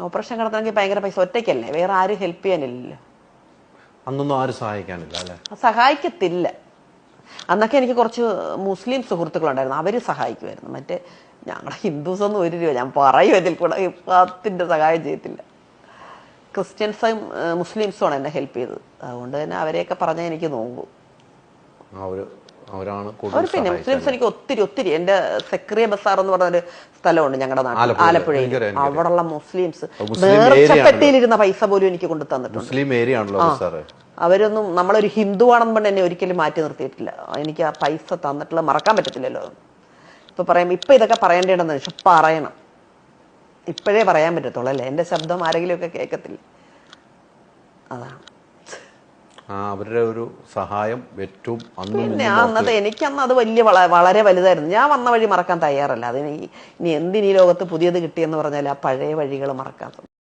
Operation നടത്തണമെങ്കിൽ ഭയങ്കര പൈസ, ഒറ്റയ്ക്കല്ലേ, വേറെ ആരും ഹെൽപ്പ് ചെയ്യാനില്ലല്ലോ. അന്നൊന്നും ആരും സഹായിക്കാനില്ല അല്ലേ? സഹായിക്കത്തില്ല. അന്നൊക്കെ എനിക്ക് കുറച്ച് മുസ്ലിം സുഹൃത്തുക്കളുണ്ടായിരുന്നു, അവർ സഹായിക്കുമായിരുന്നു. മറ്റേ ഞങ്ങളുടെ ഹിന്ദുസൊന്നും ഒരു രൂപ, ഞാൻ പറയും ഇതിൽ കൂടെ, 10 സഹായം ചെയ്യത്തില്ല. ക്രിസ്ത്യൻസും മുസ്ലിംസുമാണ് എന്നെ ഹെൽപ്പ് ചെയ്തത്. അതുകൊണ്ട് തന്നെ അവരെയൊക്കെ പറഞ്ഞാൽ എനിക്ക് നോക്കും. അവർ പിന്നെ മുസ്ലിംസ് എനിക്ക് ഒത്തിരി എൻ്റെ സെക്രിയ ബസാർ എന്ന് പറഞ്ഞൊരു സ്ഥലമുണ്ട് ഞങ്ങളുടെ നാട്ടിൽ, ആലപ്പുഴയിൽ. അവിടെയുള്ള മുസ്ലിംസ് നേർച്ചപ്പെട്ടിയിലിരുന്ന പൈസ പോലും എനിക്ക് കൊണ്ടു തന്നിട്ടുണ്ട്. അവരൊന്നും നമ്മളൊരു ഹിന്ദു ആണെന്ന് പറഞ്ഞ് എന്നെ ഒരിക്കലും മാറ്റി നിർത്തിയിട്ടില്ല. എനിക്ക് ആ പൈസ തന്നിട്ടുള്ള മറക്കാൻ പറ്റത്തില്ലല്ലോ. ഇപ്പൊ പറയാം, ഇപ്പൊ ഇതൊക്കെ പറയേണ്ടതെന്ന് വെച്ചാൽ പറയണം, ഇപ്പോഴേ പറയാൻ പറ്റത്തുള്ളൂ അല്ലേ. എൻ്റെ ശബ്ദം ആരെങ്കിലും ഒക്കെ കേൾക്കത്തില്ല, അതാണ്. അവരുടെ ഒരു സഹായം ഏറ്റവും. പിന്നെ അന്നത് എനിക്കന്ന് അത് വളരെ വലുതായിരുന്നു. ഞാൻ വന്ന വഴി മറക്കാൻ തയ്യാറല്ല. അതിന് ഇനി എന്തിനീ ലോകത്ത് പുതിയത് കിട്ടിയെന്ന് പറഞ്ഞാൽ ആ പഴയ വഴികൾ മറക്കാൻ